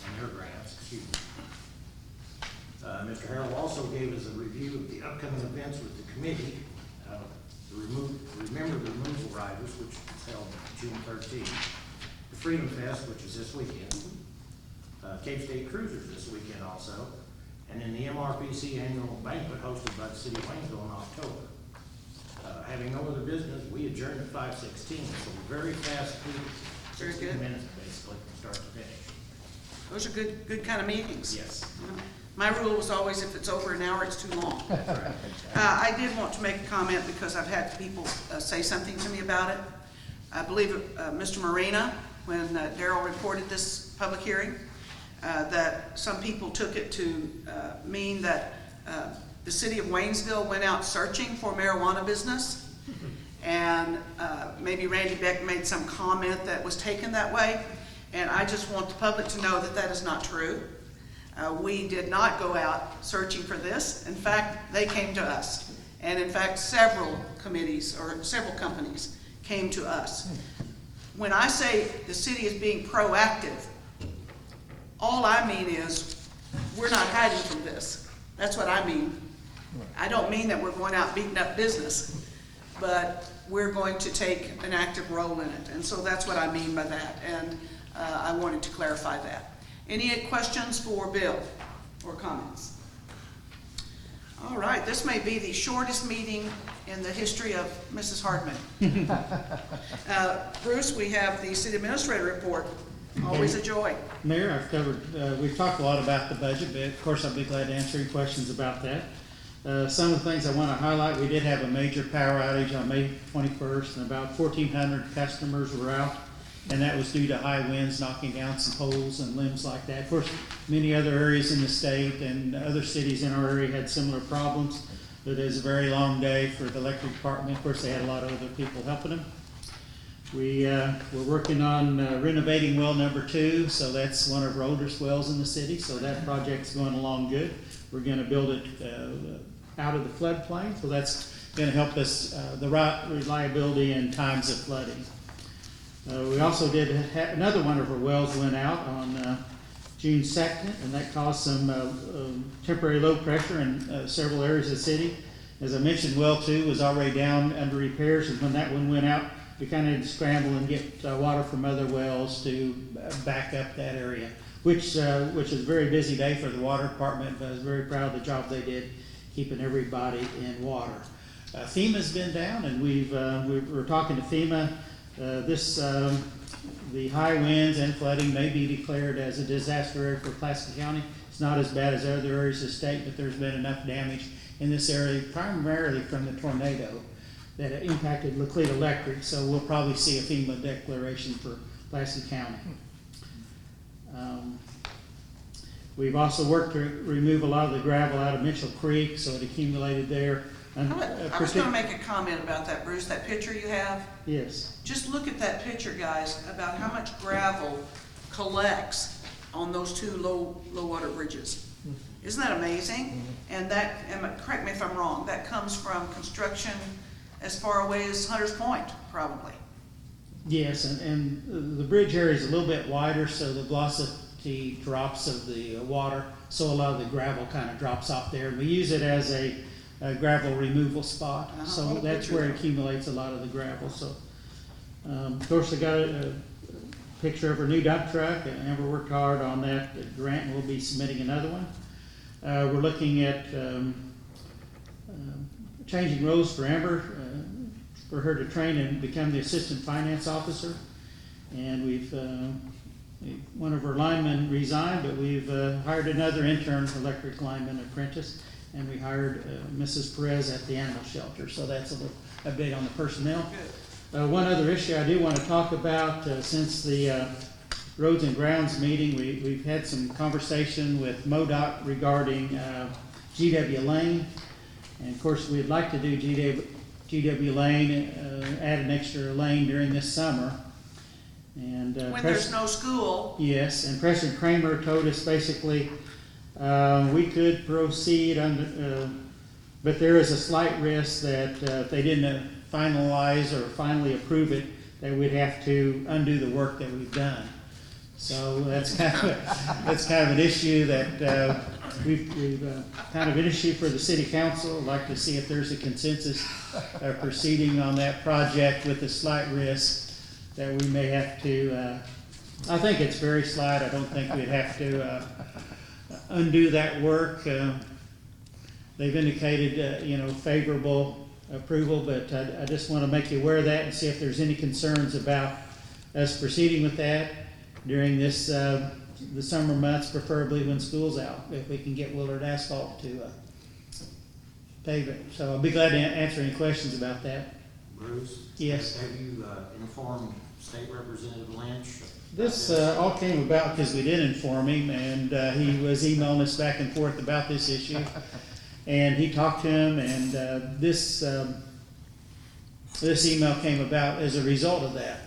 and their grants, excuse me. Mr. Harrell also gave us a review of the upcoming events with the committee. Remember the Removal Riders, which was held June 13th. The Freedom Fest, which is this weekend. Cape State Cruisers this weekend also. And then the MRPC annual banquet hosted by the city of Waynesville in October. Having no other business, we adjourned at 5:16, so we're very fast through, Very 16 good. minutes basically, from start to finish. Those are good kind of meetings. Yes. My rule was always if it's over an hour, it's too long. I did want to make a comment because I've had people say something to me about it. I believe Mr. Marina, when Darrell reported this public hearing, that some people took it to mean that the city of Waynesville went out searching for marijuana business. And maybe Randy Beck made some comment that was taken that way. And I just want the public to know that that is not true. We did not go out searching for this. In fact, they came to us. And in fact, several committees or several companies came to us. When I say the city is being proactive, all I mean is we're not hiding from this. That's what I mean. I don't mean that we're going out beating up business, but we're going to take an active role in it. And so that's what I mean by that. And I wanted to clarify that. Any questions for Bill or comments? All right, this may be the shortest meeting in the history of Mrs. Hardman. Bruce, we have the city administrator report. Always a joy. Mayor, I've covered, we've talked a lot about the budget, but of course I'll be glad to answer any questions about that. Some of the things I want to highlight, we did have a major power outage on May 21st, and about 1,400 customers were out, and that was due to high winds knocking down some poles and limbs like that. Of course, many other areas in the state and other cities in our area had similar problems, but it was a very long day for the electric department. Of course, they had a lot of other people helping them. We're working on renovating well number 2, so that's one of our oldest wells in the city, so that project's going along good. We're gonna build it out of the floodplain, so that's gonna help us the reliability in times of flooding. We also did another one of our wells went out on June 2nd, and that caused some temporary low pressure in several areas of the city. As I mentioned, well 2 was already down under repairs, and when that one went out, we kind of had to scramble and get water from other wells to back up that area, which is a very busy day for the water department, but I was very proud of the job they did keeping everybody in water. FEMA's been down, and we're talking to FEMA. The high winds and flooding may be declared as a disaster area for Pulaski County. It's not as bad as other areas of the state, but there's been enough damage in this area, primarily from the tornado that it impacted Laclede Electric, so we'll probably see a FEMA declaration for Pulaski County. We've also worked to remove a lot of the gravel out of Mitchell Creek, so it accumulated there. I was gonna make a comment about that, Bruce, that picture you have. Yes. Just look at that picture, guys, about how much gravel collects on those two low water bridges. Isn't that amazing? And that, correct me if I'm wrong, that comes from construction as far away as Hunters Point, probably. Yes, and the bridge area is a little bit wider, so the velocity drops of the water, so a lot of the gravel kind of drops off there. And we use it as a gravel removal spot, so that's where it accumulates a lot of the gravel. So, of course, I got a picture of our new dump truck, and Amber worked hard on that. Grant will be submitting another one. We're looking at changing roles for Amber, for her to train and become the assistant finance officer. And one of our linemen resigned, but we've hired another intern electric lineman apprentice, and we hired Mrs. Perez at the animal shelter. So that's a little update on the personnel. One other issue I do want to talk about, since the Roads and Grounds meeting, we've had some conversation with MoDOT regarding GW Lane. And of course, we'd like to do GW Lane, add an extra lane during this summer. And When there's no school. Yes, and President Kramer told us basically we could proceed under, but there is a slight risk that if they didn't finalize or finally approve it, that we'd have to undo the work that we've done. So that's kind of an issue that we've kind of an issue for the city council. I'd like to see if there's a consensus proceeding on that project with a slight risk that we may have to, I think it's very slight. I don't think we'd have to undo that work. They've indicated, favorable approval, but I just want to make you aware of that and see if there's any concerns about us proceeding with that during this, the summer months, preferably when school's out, if we can get Willard Asphalt to pave it. So I'll be glad to answer any questions about that. Bruce? Yes. Have you informed State Representative Lynch? This all came about because we did inform him, and he was emailing us back and forth about this issue. And he talked to him, and this email came about as a result of that.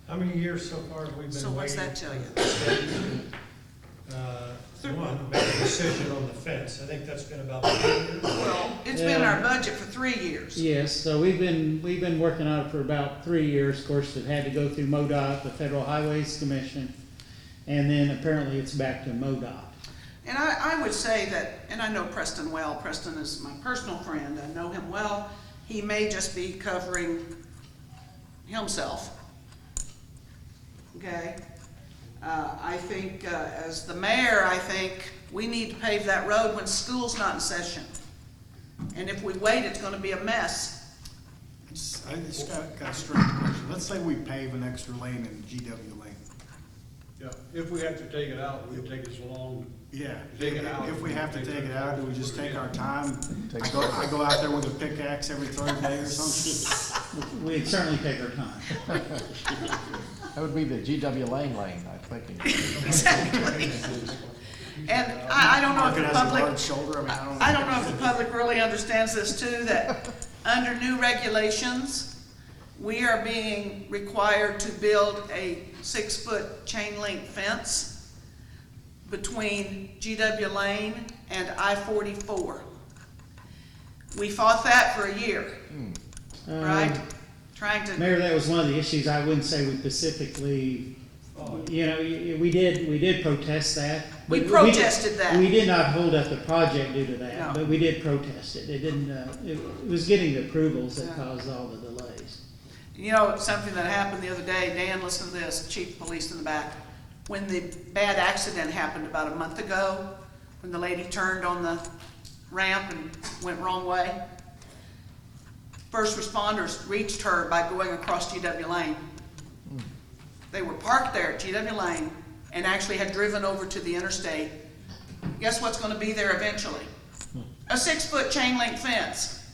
How many years so far have we been waiting? So what's that tell you? One, make a decision on the fence. I think that's been about 3 years. Well, it's been our budget for 3 years. Yes, so we've been working on it for about 3 years. Of course, it had to go through MoDOT, the Federal Highways Commission, and then apparently it's back to MoDOT. And I would say that, and I know Preston well. Preston is my personal friend. I know him well. He may just be covering himself. Okay? I think, as the mayor, I think we need to pave that road when school's not in session. And if we wait, it's gonna be a mess. I just got a strange question. Let's say we pave an extra lane in GW Lane. Yeah, if we have to take it out, we take us along. Yeah, Take it out. if we have to take it out, do we just take our time? I go out there with a pickaxe every third day or something? We'd certainly take our time. That would be the GW Lane, I'm thinking. Exactly. And I don't know if Mark it the as a public, large shoulder, I don't know if the public really understands this too, that under new regulations, we are being required to build a 6-foot chain link fence between GW Lane and I-44. We fought that for a year, right? Trying to, Mayor, that was one of the issues. I wouldn't say we specifically, we did protest that. We but protested that. We did not hold up the project due to that, No. but we did protest it. It didn't, it was getting the approvals that caused all the delays. something that happened the other day, Dan, listen to this, Chief of Police in the back. When the bad accident happened about a month ago, when the lady turned on the ramp and went wrong way. First responders reached her by going across GW Lane. They were parked there at GW Lane and actually had driven over to the interstate. Guess what's gonna be there eventually? A 6-foot chain link fence.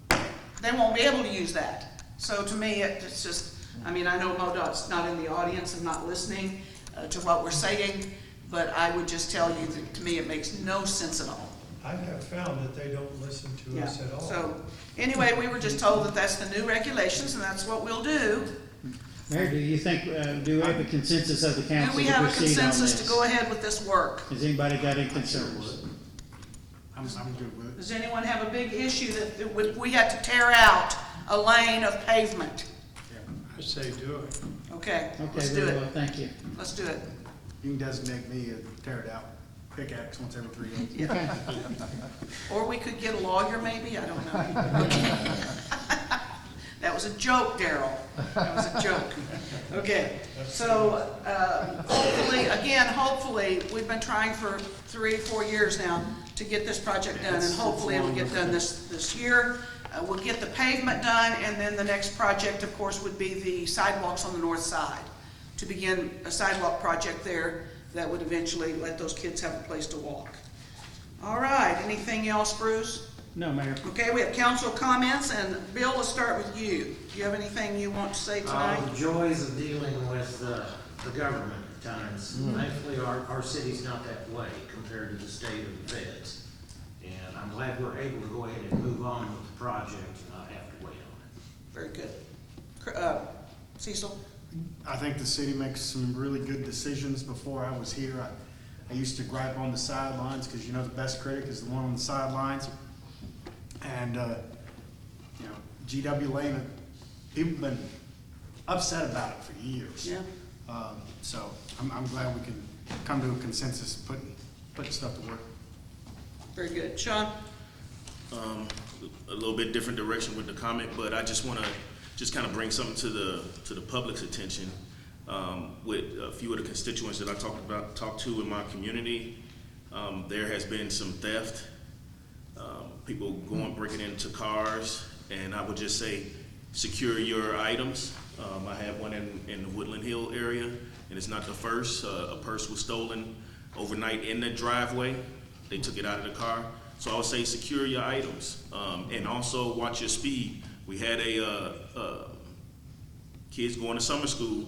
They won't be able to use that. So to me, it's just, I mean, I know MoDOT's not in the audience and not listening to what we're saying, but I would just tell you that to me, it makes no sense at all. I have found that they don't listen to us at all. So, anyway, we were just told that that's the new regulations and that's what we'll do. Mayor, do you think, do we have a consensus of the Do council we to have a proceed on consensus to this? go ahead with this work? Has anybody got any concerns? I'm good with it. Does anyone have a big issue that we had to tear out a lane of pavement? I say do it. Okay, Okay, let's do very it. well, thank you. Let's do it. You can designate me a tear it out pickaxe once every 3 days. Yeah. Or we could get a lawyer maybe, I don't know. Okay. That was a joke, Daryl. That was a joke. Okay, so hopefully, we've been trying for 3 or 4 years now to get this project done, and hopefully it'll get done this year. We'll get the pavement done, and then the next project, of course, would be the sidewalks on the north side. To begin a sidewalk project there that would eventually let those kids have a place to walk. All right, anything else, Bruce? No, Mayor. Okay, we have council comments, and Bill, let's start with you. Do you have anything you want to say tonight? The joys of dealing with the government at times. Thankfully, our city's not that way compared to the state of the feds. And I'm glad we're able to go ahead and move on with the project and not have to wait on it. Very good. Cecil? I think the city makes some really good decisions. Before I was here, I used to gripe on the sidelines because you know the best critic is the one on the sidelines. And, you know, GW Lane, people have been upset about it for years. Yeah. So I'm glad we can come to a consensus, putting stuff to work. Very good. Sean? A little bit different direction with the comment, but I just want to kind of bring something to the public's attention with a few of the constituents that I talked to in my community. There has been some theft, people breaking into cars, and I would just say secure your items. I have one in the Woodland Hill area, and it's not the first. A purse was stolen overnight in the driveway. They took it out of the car. So I would say secure your items, and also watch your speed. We had kids going to summer school.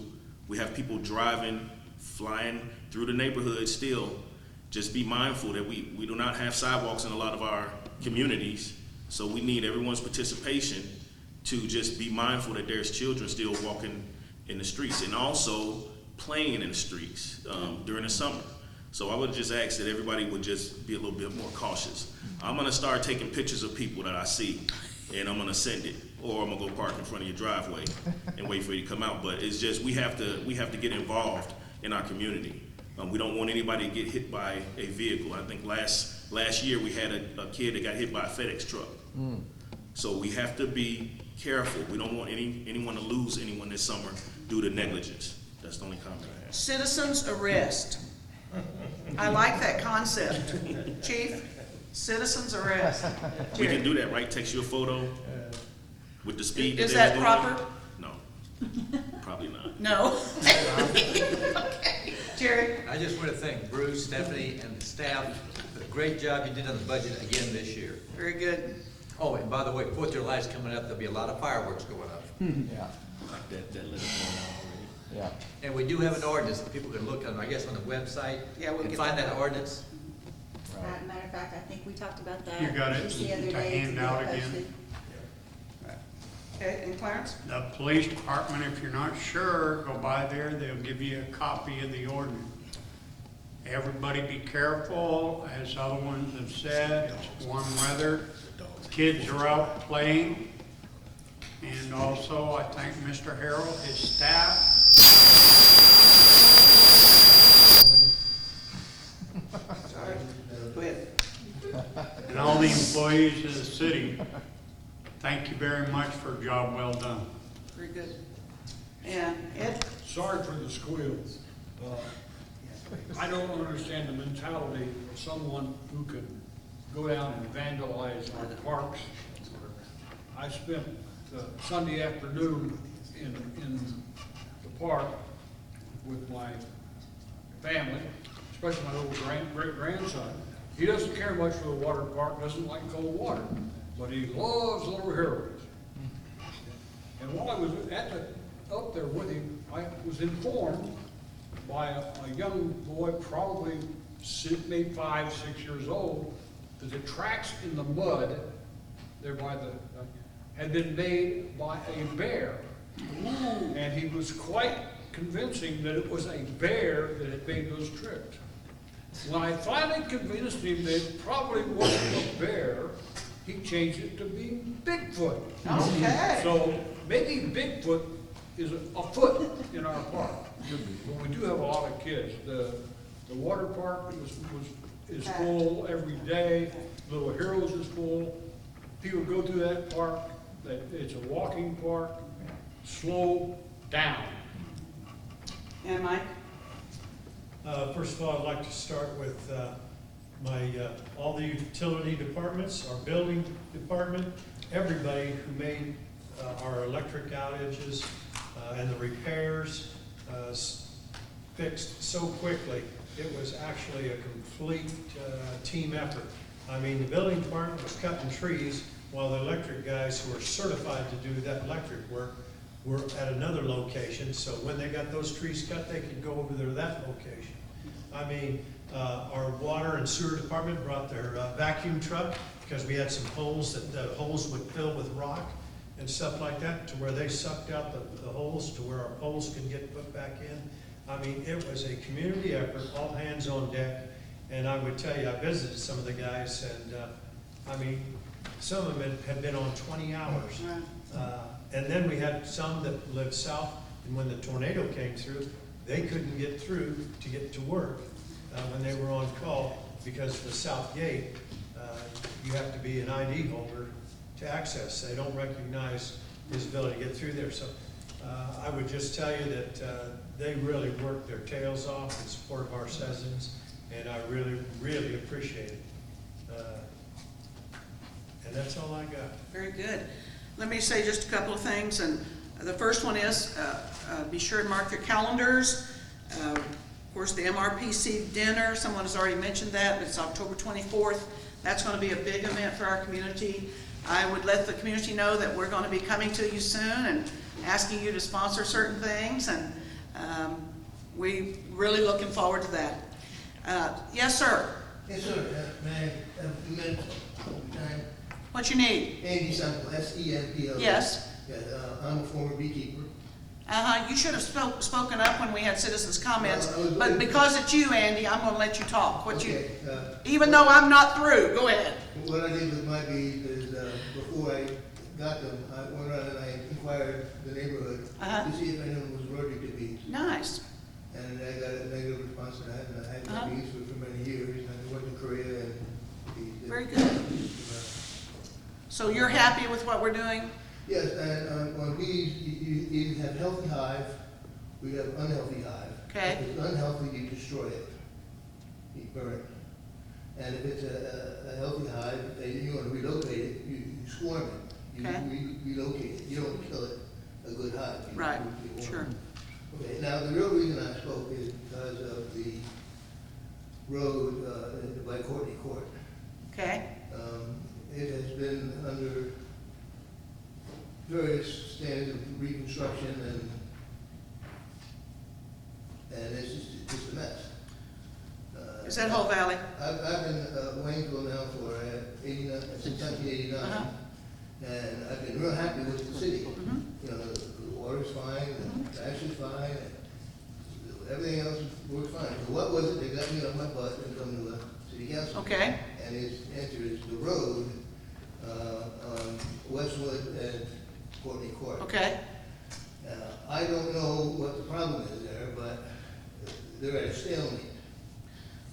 We have people driving, flying through the neighborhood still. Just be mindful that we do not have sidewalks in a lot of our communities. So we need everyone's participation to just be mindful that there's children still walking in the streets and also playing in the streets during the summer. So I would just ask that everybody would just be a little bit more cautious. I'm gonna start taking pictures of people that I see, and I'm gonna send it, or I'm gonna go park in front of your driveway and wait for you to come out. But it's just, we have to get involved in our community. We don't want anybody to get hit by a vehicle. I think last year we had a kid that got hit by a FedEx truck. So we have to be careful. We don't want anyone to lose anyone this summer due to negligence. That's the only comment I have. Citizens arrest. I like that concept. Chief, citizens arrest. We can do that, right? Text you a photo with the speed that Is they that was proper? doing? No, probably not. No. Okay. Jerry? I just want to thank Bruce, Stephanie, and the staff for the great job you did on the budget again this year. Very good. Oh, and by the way, 4th of July is coming up, there'll be a lot of fireworks going up. Yeah, That let us know now already. yeah. And we do have an ordinance that people can look on, I guess, on the website. Yeah, we'll and get find that. that ordinance. Matter of fact, I think we talked about that. You got it just the other to day hand get out it again? posted. Okay, and Clarence? The police department, if you're not sure, go by there, they'll give you a copy of the ordinance. Everybody be careful, as other ones have said, it's warm weather, kids are out playing. And also, I thank Mr. Harrell, his staff. Sorry. Go ahead. And all the employees of the city, thank you very much for a job well done. Very good. And Ed? Sorry for the squeals. I don't understand the mentality of someone who can go down and vandalize our parks. I spent Sunday afternoon in the park with my family, especially my little great-grandson. He doesn't care much for the water park, doesn't like cold water, but he loves Little Heroes. And while I was up there with him, I was informed by a young boy, probably maybe 5, 6 years old, that the tracks in the mud there by the had been made by a bear. And he was quite convincing that it was a bear that had made those tricks. When I finally convinced him that it probably wasn't a bear, he changed it to being Bigfoot. Okay. So maybe Bigfoot is a foot in our park. But we do have a lot of kids. The water park is full every day. Little Heroes is full. People go through that park. It's a walking park. Slow down. And Mike? First of all, I'd like to start with all the utility departments, our building department, everybody who made our electric outages and the repairs fixed so quickly. It was actually a complete team effort. I mean, the building department was cutting trees while the electric guys who are certified to do that electric work were at another location. So when they got those trees cut, they could go over there to that location. I mean, our water and sewer department brought their vacuum truck because we had some holes that the holes would fill with rock and stuff like that, to where they sucked out the holes to where our poles can get put back in. I mean, it was a community effort, all hands on deck. And I would tell you, I visited some of the guys, and I mean, some of them had been on 20 hours. And then we had some that lived south, and when the tornado came through, they couldn't get through to get to work when they were on call, because the south gate, you have to be an ID holder to access. They don't recognize his ability to get through there. So I would just tell you that they really worked their tails off in support of our citizens, and I really, really appreciate it. And that's all I got. Very good. Let me say just a couple of things, and the first one is, be sure to mark your calendars. Of course, the MRPC dinner, someone has already mentioned that, but it's October 24th. That's going to be a big event for our community. I would let the community know that we're going to be coming to you soon and asking you to sponsor certain things, and we're really looking forward to that. Yes, sir. Yes, sir. May I have a minute time? What you need? Andy Semple, S-E-M-P-L. Yes. Yeah, I'm a former beekeeper. You should have spoken up when we had citizens' comments, but because it's you, Andy, I'm going to let you talk. Even though I'm not through, go ahead. What I did with my bees is, before I got them, I went around and I inquired the neighborhood to see if anyone was allergic to bees. Nice. And I got a negative response to that, and I had my bees for many years, and I went to Korea and bees. Very good. So you're happy with what we're doing? Yes, and on bees, you have healthy hive, we have unhealthy hive. Okay. If it's unhealthy, you destroy it, you burn it. And if it's a healthy hive, and you want to relocate it, you swarm it. You Okay. relocate it, you don't kill it, a good hive. Right, you sure. warm it. Okay, now the real reason I spoke is because of the road by Courtney Court. Okay. It has been under various standards of reconstruction, and it's just a mess. Is that Whole Valley? I've been Waynesville now for 89, since 1989, and I've been real happy with the city. You know, the water's fine, the trash is fine, and everything else works fine. So what was it that got me on my butt and come to the city council? Okay. And its answer is the road on Westwood and Courtney Court. Okay. I don't know what the problem is there, but they're at a stalemate.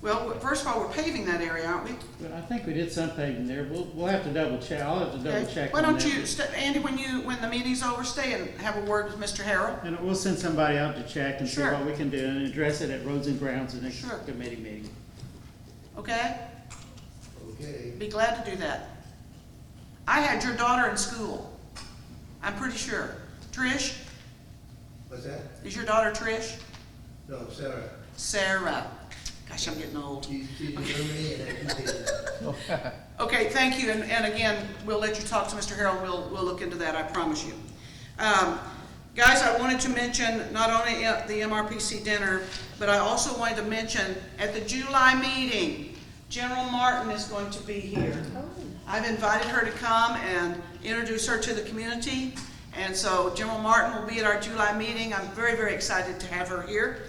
Well, first of all, we're paving that area, aren't we? But I think we did some paving there. We'll have to double check. I'll have to double Okay. check. Why on don't that. you, Andy, when the meeting's over, stay and have a word with Mr. Harrell? And we'll send somebody out to check and see Sure. what we can do and address it at Roads and Grounds the next Sure. committee meeting. Okay? Okay, Be glad to do that. I had your daughter in school. I'm pretty sure. Trish? what's that? Is your daughter Trish? No, Sarah. Sarah. Gosh, I'm getting old. She's in Germany and had 2 kids. Okay, thank you, and again, we'll let you talk to Mr. Harold, we'll look into that, I promise you. Guys, I wanted to mention not only the MRPC dinner, but I also wanted to mention at the July meeting, General Martin is going to be here. I've invited her to come and introduce her to the community, and so General Martin will be at our July meeting. I'm very, very excited to have her here.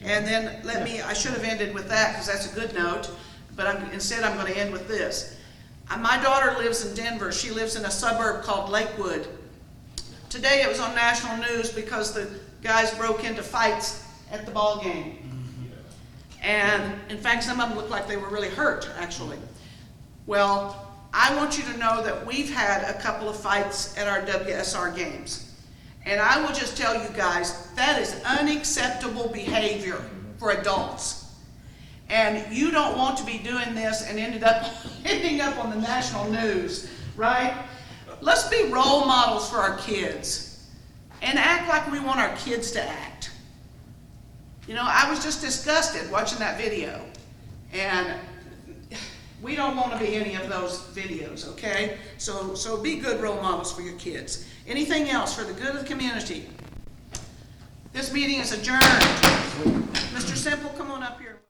And then I should have ended with that because that's a good note, but instead I'm going to end with this. My daughter lives in Denver. She lives in a suburb called Lakewood. Today it was on national news because the guys broke into fights at the ball game. And in fact, some of them looked like they were really hurt, actually. Well, I want you to know that we've had a couple of fights at our WSR games. And I will just tell you guys, that is unacceptable behavior for adults. And you don't want to be doing this and ending up on the national news, right? Let's be role models for our kids and act like we want our kids to act. You know, I was just disgusted watching that video, and we don't want to be any of those videos, okay? So be good role models for your kids. Anything else for the good of the community? This meeting is adjourned. Mr. Simple, come on up here.